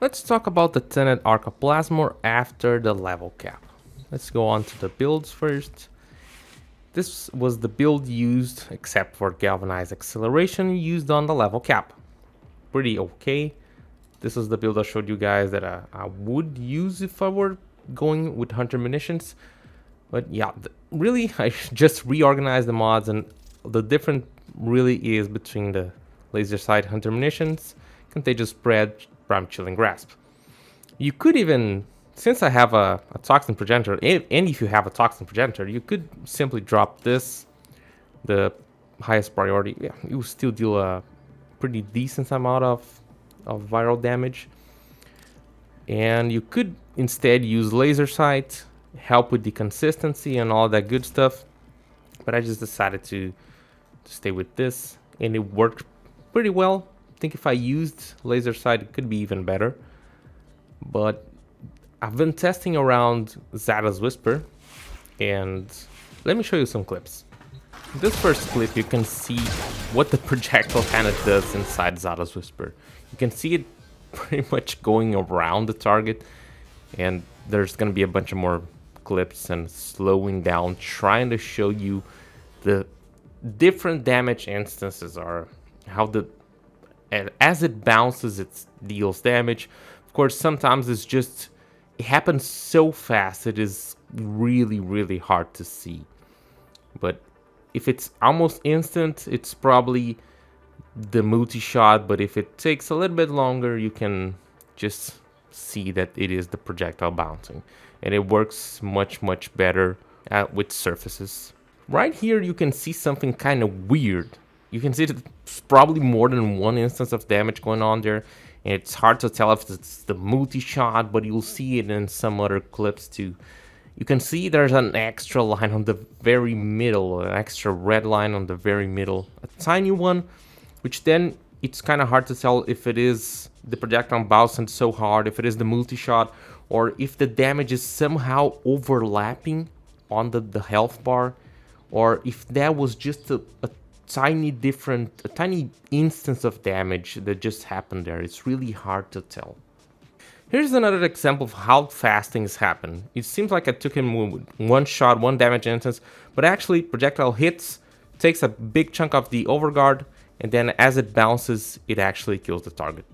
Let's talk about the Tenet Arca Plasmor after the level cap. Let's go on to the builds first. This was the build used, except for galvanized acceleration, used on the level cap. Pretty okay. This is the build I showed you guys that I would use if I were going with Hunter munitions. But yeah, really, I just reorganized the mods, and the difference really is between the laser sight Hunter munitions, contagious spread, prime chilling grasp. You could even, since I have a toxin progenitor, and if you have a toxin progenitor, you could simply drop this, the highest priority. Yeah, you will still deal a pretty decent amount of viral damage. And you could instead use laser sight, help with the consistency and all that good stuff. But I just decided to stay with this, and it worked pretty well. I think if I used laser sight, it could be even better. But I've been testing around Zada's Whisper, and let me show you some clips. In this first clip, you can see what the projectile kind of does inside Zada's Whisper. You can see it pretty much going around the target, and there's going to be a bunch of more clips and slowing down, trying to show you the different damage instances are, how as it bounces, it deals damage. Of course, sometimes it happens so fast, it is really hard to see. But if it's almost instant, it's probably the multi-shot, but if it takes a little bit longer, you can just see that it is the projectile bouncing. And it works much better with surfaces. Right here, you can see something kind of weird. You can see that it's probably more than one instance of damage going on there. And it's hard to tell if it's the multi-shot, but you'll see it in some other clips too. You can see there's an extra line on the very middle, an extra red line on the very middle, a tiny one, which then it's kind of hard to tell if it is the projectile bouncing so hard, if it is the multi-shot, or if the damage is somehow overlapping on the health bar, or if that was just a tiny instance of damage that just happened there. It's really hard to tell. Here's another example of how fast things happen. It seems like I took him with one shot, one damage instance, but actually projectile hits, takes a big chunk of the overguard, and then as it bounces, it actually kills the target.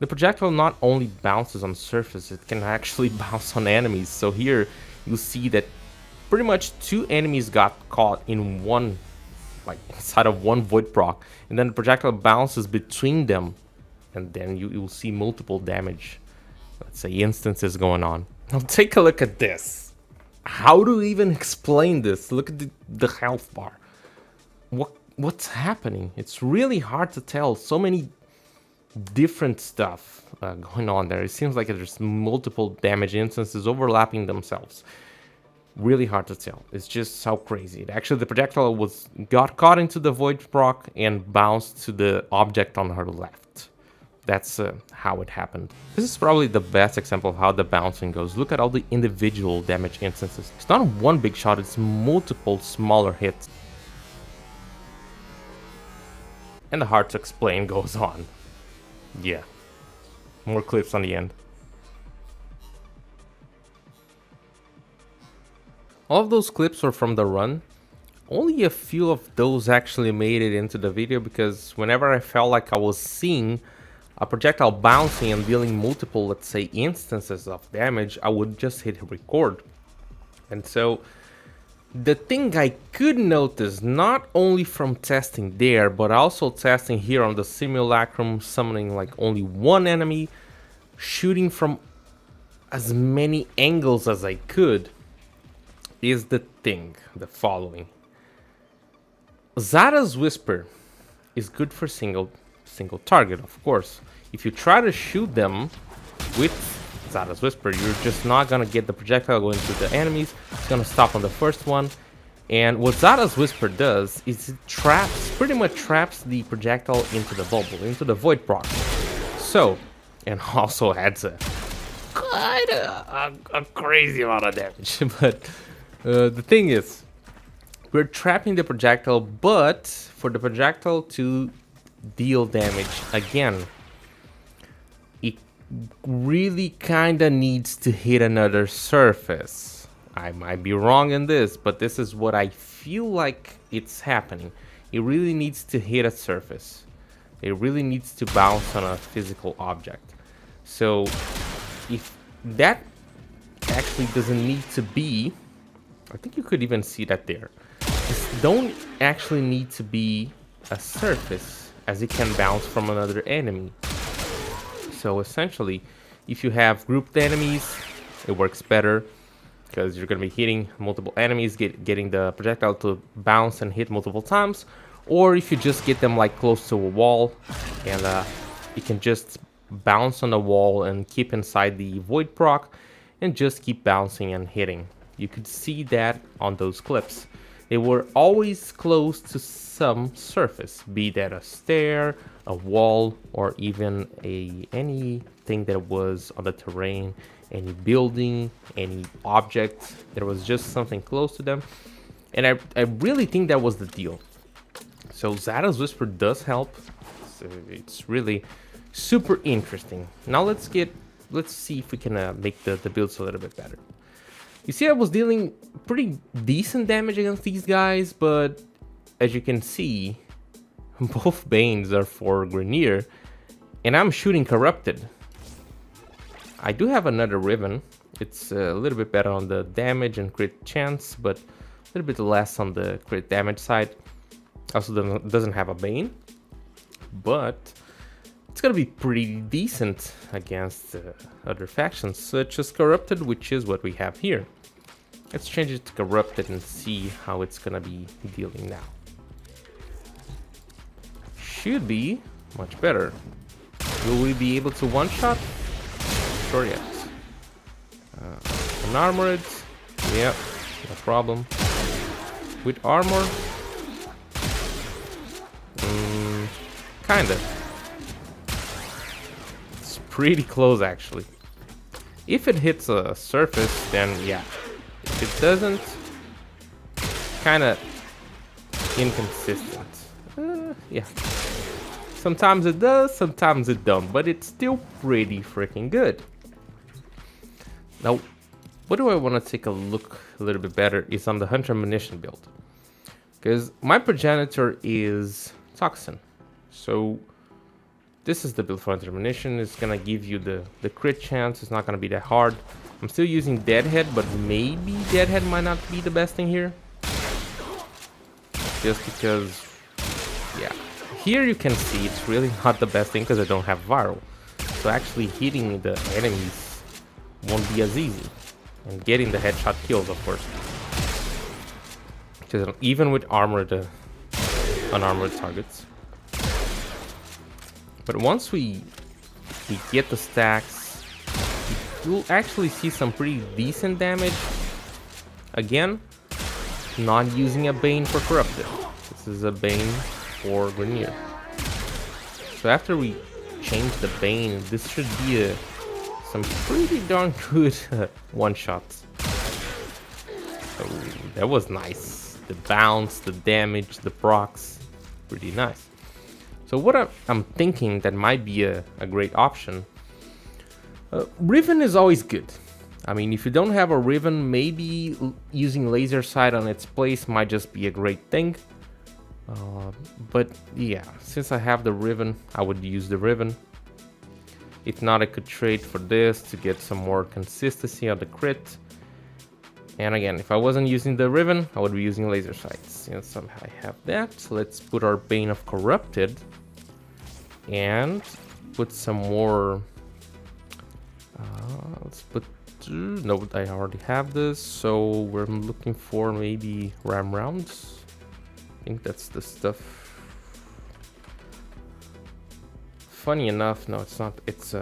The projectile not only bounces on surface, it can actually bounce on enemies. So here you see that pretty much two enemies got caught in one, like inside of one void proc, and then the projectile bounces between them, and then you'll see multiple damage, let's say, instances going on. Now take a look at this. How do we even explain this? Look at the health bar. What's happening? It's really hard to tell. So many different stuff going on there. It seems like there's multiple damage instances overlapping themselves. Really hard to tell. It's just so crazy. Actually, the projectile got caught into the void proc and bounced to the object on her left. That's how it happened. This is probably the best example of how the bouncing goes. Look at all the individual damage instances. It's not one big shot, it's multiple smaller hits. And the hard to explain goes on. Yeah. More clips on the end. All of those clips were from the run. Only a few of those actually made it into the video, because whenever I felt like I was seeing a projectile bouncing and dealing multiple, let's say, instances of damage, I would just hit record. And so the thing I could notice, not only from testing there, but also testing here on the simulacrum, summoning like only one enemy, shooting from as many angles as I could, is the following. Zada's Whisper is good for single target, of course. If you try to shoot them with Zada's Whisper, you're just not gonna get the projectile going to the enemies. It's gonna stop on the first one. And what Zada's Whisper does is it pretty much traps the projectile into the bubble, into the void proc. So, and also adds quite a crazy amount of damage. But the thing is, we're trapping the projectile, but for the projectile to deal damage again, it really kinda needs to hit another surface. I might be wrong in this, but this is what I feel like it's happening. It really needs to hit a surface. It really needs to bounce on a physical object. So if that actually doesn't need to be, I think you could even see that there. This don't actually need to be a surface, as it can bounce from another enemy. So essentially, if you have grouped enemies, it works better because you're going to be hitting multiple enemies, getting the projectile to bounce and hit multiple times. Or if you just get them like close to a wall, and you can just bounce on the wall and keep inside the void proc and just keep bouncing and hitting. You could see that on those clips. They were always close to some surface, be that a stair, a wall, or even anything that was on the terrain, any building, any object. There was just something close to them. And I really think that was the deal. So Zada's Whisper does help. So it's really super interesting. Now let's see if we can make the builds a little bit better. You see, I was dealing pretty decent damage against these guys, but as you can see, both Banes are for Grenier, and I'm shooting Corrupted. I do have another Riven. It's a little bit better on the damage and crit chance, but a little bit less on the crit damage side. Also doesn't have a Bane, but it's gonna be pretty decent against other factions such as Corrupted, which is what we have here. Let's change it to Corrupted and see how it's gonna be dealing now. Should be much better. Will we be able to one-shot? Sure, yes. Unarmored, yeah, no problem. With armor, kinda. It's pretty close actually. If it hits a surface, then yeah. If it doesn't, kinda inconsistent. Yeah. Sometimes it does, sometimes it don't, but it's still pretty freaking good. Now, what do I want to take a look a little bit better is on the Hunter Munition build. Because my progenitor is Toxin. So this is the build for Hunter Munition. It's going to give you the crit chance. It's not going to be that hard. I'm still using Deadhead, but maybe Deadhead might not be the best thing here. Just because, yeah. Here you can see it's really not the best thing because I don't have Viral. So actually hitting the enemies won't be as easy. And getting the headshot kills, of course. Because even with armored, unarmored targets. But once we get the stacks, you'll actually see some pretty decent damage. Again, not using a Bane for Corrupted. This is a Bane for Grenier. So after we change the Bane, this should be some pretty darn good one-shots. So that was nice. The bounce, the damage, the procs, pretty nice. So what I'm thinking that might be a great option. Riven is always good. I mean, if you don't have a Riven, maybe using laser sight on its place might just be a great thing. But yeah, since I have the Riven, I would use the Riven. If not, I could trade for this to get some more consistency on the crit. And again, if I wasn't using the Riven, I would be using laser sights. And somehow I have that. So let's put our Bane of Corrupted and put some more. Let's put. No, I already have this. So we're looking for maybe ram rounds. I think that's the stuff. Funny enough, no, it's not. It's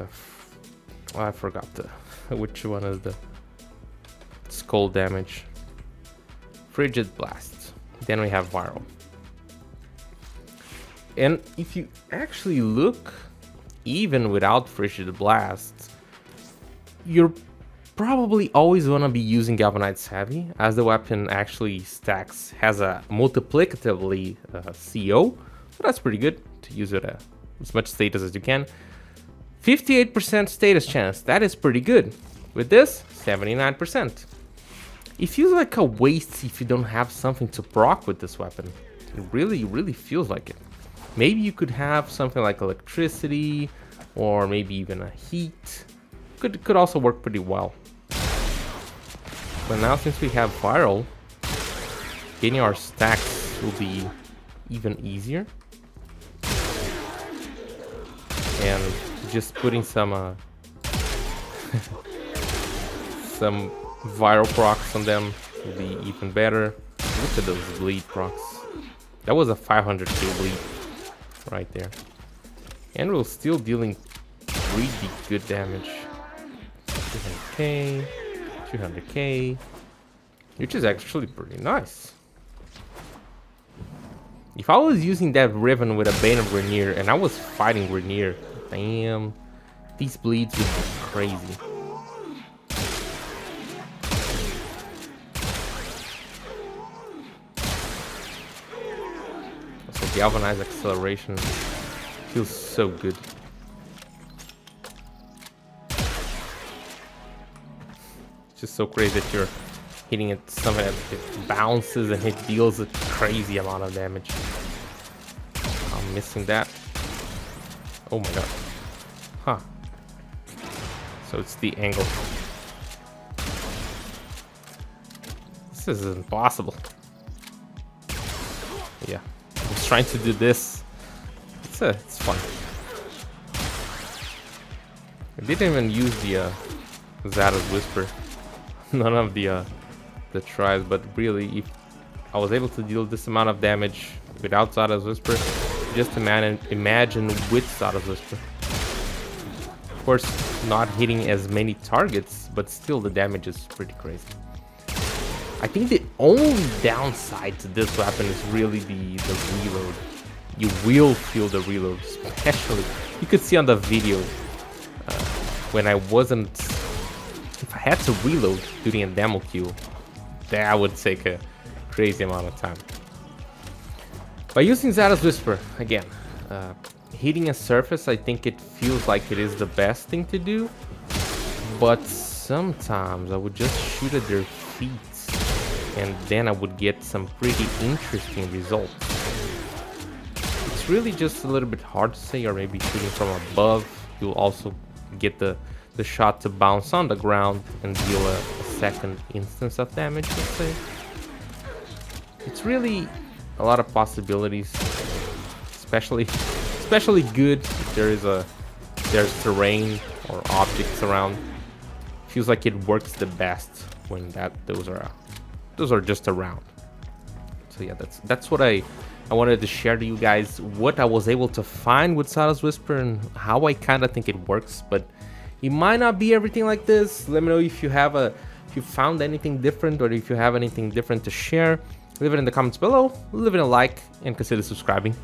I forgot which one is the skull damage. Frigid Blast. Then we have Viral. And if you actually look, even without Frigid Blast, you're probably always gonna be using Galvanized Savvy, as the weapon actually has a multiplicatively CO. So that's pretty good to use it as much status as you can. 58% status chance. That is pretty good. With this, 79%. It feels like a waste if you don't have something to proc with this weapon. It really feels like it. Maybe you could have something like electricity, or maybe even a heat. Could also work pretty well. But now since we have viral, getting our stacks will be even easier. And just putting some some viral procs on them will be even better. Look at those bleed procs. That was a 500k bleed right there. And we're still dealing really good damage. 200k, 200k, which is actually pretty nice. If I was using that Riven with a Bane of Rainier and I was fighting Rainier, damn, these bleeds would be crazy. Also, Galvanized Acceleration feels so good. It's just so crazy that you're hitting it, something that it bounces and it deals a crazy amount of damage. I'm missing that. Oh my god. Huh. So it's the angle. This is impossible. Yeah. I was trying to do this. It's fun. I didn't even use the Zada's Whisper. None of the tries, but really, if I was able to deal this amount of damage without Zada's Whisper, just imagine with Zada's Whisper. Of course, not hitting as many targets, but still the damage is pretty crazy. I think the only downside to this weapon is really the reload. You will feel the reload, especially. You could see on the video when I wasn't. If I had to reload during a demo queue, that would take a crazy amount of time. By using Zada's Whisper, again, hitting a surface, I think it feels like it is the best thing to do. But sometimes I would just shoot at their feet, and then I would get some pretty interesting results. It's really just a little bit hard to say, or maybe shooting from above, you'll also get the shot to bounce on the ground and deal a second instance of damage, let's say. It's really a lot of possibilities, especially good if there's terrain or objects around. Feels like it works the best when those are just around. So yeah, that's what I wanted to share to you guys, what I was able to find with Zada's Whisper and how I kind of think it works. But it might not be everything like this. Let me know if you found anything different, or if you have anything different to share. Leave it in the comments below, leave it a like, and consider subscribing.